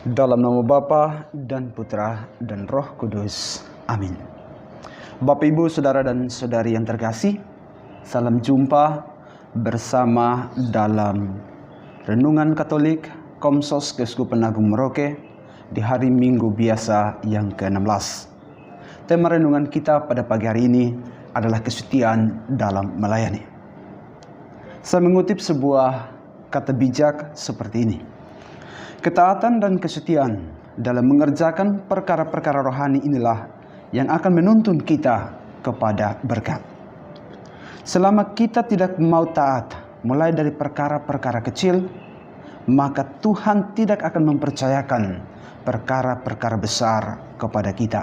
Dalam nama Bapa dan Putra dan Roh Kudus. Amin. Bapak, Ibu, Saudara dan Saudari yang terkasih, salam jumpa bersama dalam Renungan Katolik Komsos Keuskupan Agung Merauke di hari Minggu biasa yang ke-16. Tema renungan kita pada pagi hari ini adalah kesetiaan dalam melayani. Saya mengutip sebuah kata bijak seperti ini. Ketaatan dan kesetiaan dalam mengerjakan perkara-perkara rohani inilah yang akan menuntun kita kepada berkat. Selama kita tidak mau taat mulai dari perkara-perkara kecil, maka Tuhan tidak akan mempercayakan perkara-perkara besar kepada kita.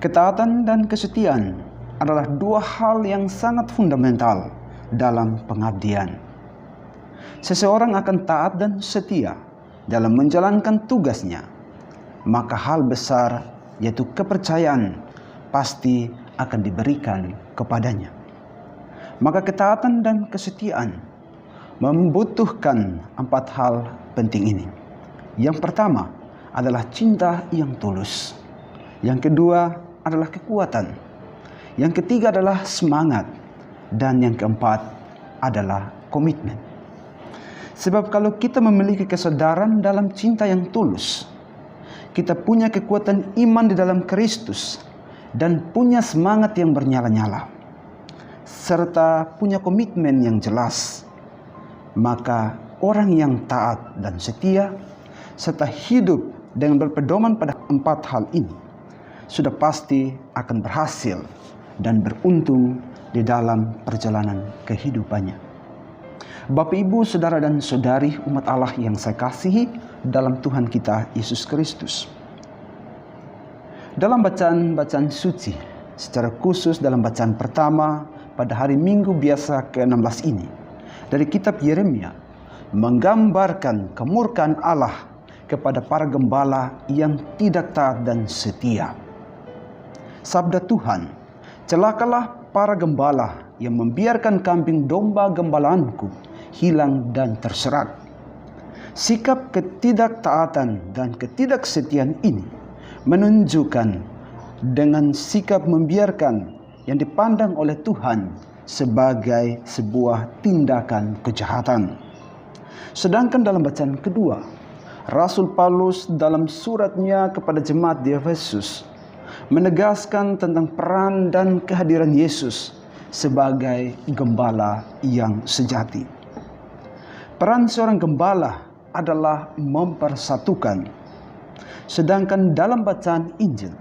Ketaatan dan kesetiaan adalah dua hal yang sangat fundamental dalam pengabdian. Seseorang akan taat dan setia dalam menjalankan tugasnya, maka hal besar yaitu kepercayaan pasti akan diberikan kepadanya. Maka ketaatan dan kesetiaan membutuhkan 4 hal penting ini. Yang pertama adalah cinta yang tulus. Yang kedua adalah kekuatan. Yang ketiga adalah semangat. Dan yang keempat adalah komitmen. Sebab kalau kita memiliki kesadaran dalam cinta yang tulus, kita punya kekuatan iman di dalam Kristus, dan punya semangat yang bernyala-nyala, serta punya komitmen yang jelas, maka orang yang taat dan setia, serta hidup dengan berpedoman pada 4 hal ini, sudah pasti akan berhasil dan beruntung di dalam perjalanan kehidupannya. Bapak, Ibu, Saudara dan Saudari umat Allah yang saya kasihi dalam Tuhan kita Yesus Kristus. Dalam bacaan suci, secara khusus dalam bacaan pertama pada hari Minggu biasa ke-16 ini, dari kitab Yeremia, menggambarkan kemurkaan Allah kepada para gembala yang tidak taat dan setia. Sabda Tuhan, "Celakalah para gembala yang membiarkan kambing domba gembalaanku hilang dan terserak." Sikap ketidaktaatan dan ketidaksetiaan ini menunjukkan dengan sikap membiarkan yang dipandang oleh Tuhan sebagai sebuah tindakan kejahatan. Sedangkan dalam bacaan kedua, Rasul Paulus dalam suratnya kepada jemaat di Efesus menegaskan tentang peran dan kehadiran Yesus sebagai gembala yang sejati. Peran seorang gembala adalah mempersatukan. Sedangkan dalam bacaan Injil,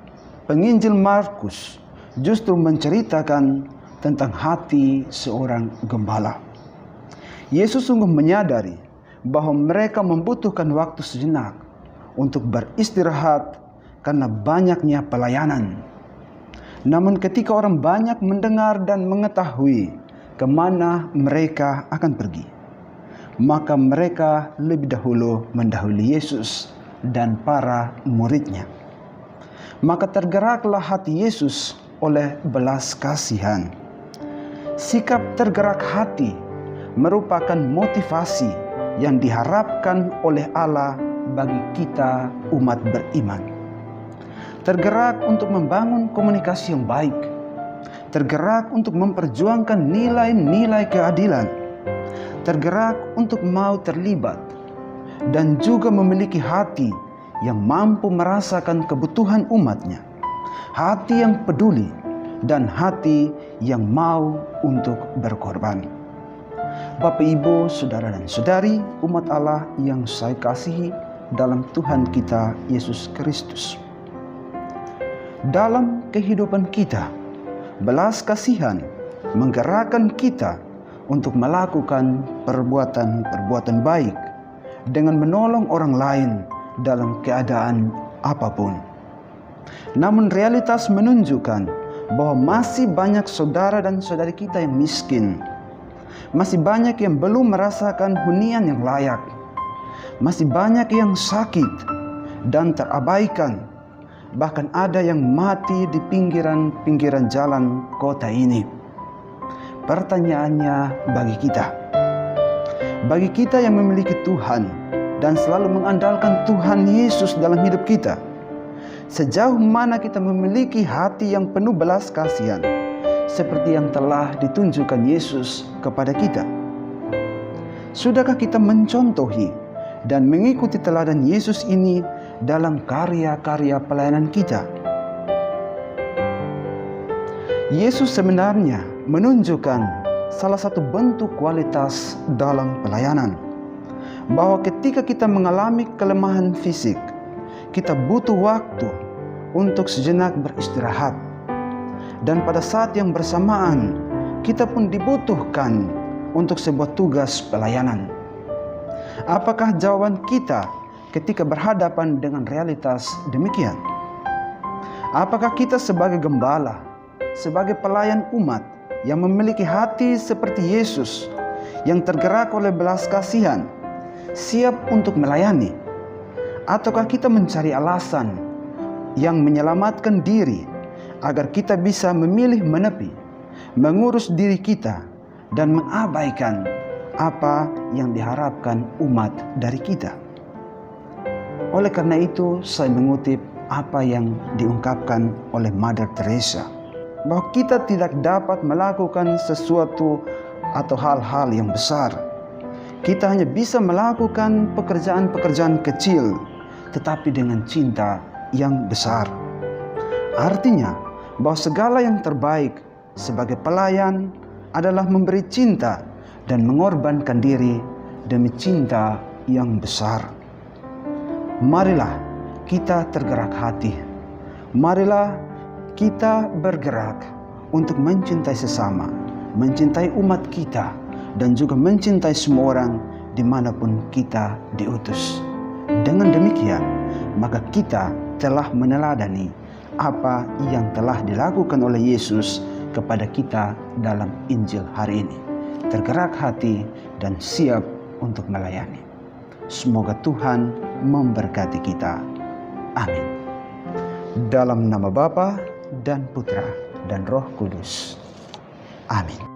penginjil Markus justru menceritakan tentang hati seorang gembala. Yesus sungguh menyadari bahwa mereka membutuhkan waktu sejenak untuk beristirahat karena banyaknya pelayanan. Namun ketika orang banyak mendengar dan mengetahui kemana mereka akan pergi, maka mereka lebih dahulu mendahului Yesus dan para muridnya. Maka tergeraklah hati Yesus oleh belas kasihan. Sikap tergerak hati merupakan motivasi yang diharapkan oleh Allah bagi kita umat beriman. Tergerak untuk membangun komunikasi yang baik, tergerak untuk memperjuangkan nilai-nilai keadilan, tergerak untuk mau terlibat, dan juga memiliki hati yang mampu merasakan kebutuhan umatnya, hati yang peduli, dan hati yang mau untuk berkorban. Bapak, Ibu, Saudara dan Saudari umat Allah yang saya kasihi dalam Tuhan kita Yesus Kristus. Dalam kehidupan kita, belas kasihan menggerakkan kita untuk melakukan perbuatan-perbuatan baik dengan menolong orang lain dalam keadaan apapun. Namun realitas menunjukkan bahwa masih banyak saudara dan saudari kita yang miskin. Masih banyak yang belum merasakan hunian yang layak. Masih banyak yang sakit dan terabaikan. Bahkan ada yang mati di pinggiran-pinggiran jalan kota ini. Pertanyaannya bagi kita yang memiliki Tuhan dan selalu mengandalkan Tuhan Yesus dalam hidup kita? Sejauh mana kita memiliki hati yang penuh belas kasihan, seperti yang telah ditunjukkan Yesus kepada kita? Sudahkah kita mencontohi dan mengikuti teladan Yesus ini dalam karya-karya pelayanan kita? Yesus sebenarnya menunjukkan salah satu bentuk kualitas dalam pelayanan, bahwa ketika kita mengalami kelemahan fisik, kita butuh waktu untuk sejenak beristirahat. Dan pada saat yang bersamaan, kita pun dibutuhkan untuk sebuah tugas pelayanan. Apakah jawaban kita ketika berhadapan dengan realitas demikian? Apakah kita sebagai gembala, sebagai pelayan umat yang memiliki hati seperti Yesus, yang tergerak oleh belas kasihan, siap untuk melayani? Ataukah kita mencari alasan yang menyelamatkan diri agar kita bisa memilih menepi, mengurus diri kita, dan mengabaikan apa yang diharapkan umat dari kita? Oleh karena itu, saya mengutip apa yang diungkapkan oleh Mother Teresa, bahwa kita tidak dapat melakukan sesuatu atau hal-hal yang besar. Kita hanya bisa melakukan pekerjaan-pekerjaan kecil, tetapi dengan cinta yang besar. Artinya, bahwa segala yang terbaik sebagai pelayan adalah memberi cinta dan mengorbankan diri demi cinta yang besar. Marilah kita tergerak hati. Marilah kita bergerak untuk mencintai sesama, mencintai umat kita, dan juga mencintai semua orang dimanapun kita diutus. Dengan demikian, maka kita telah meneladani apa yang telah dilakukan oleh Yesus kepada kita dalam Injil hari ini. Tergerak hati dan siap untuk melayani. Semoga Tuhan memberkati kita. Amin. Dalam nama Bapa dan Putra dan Roh Kudus. Amin.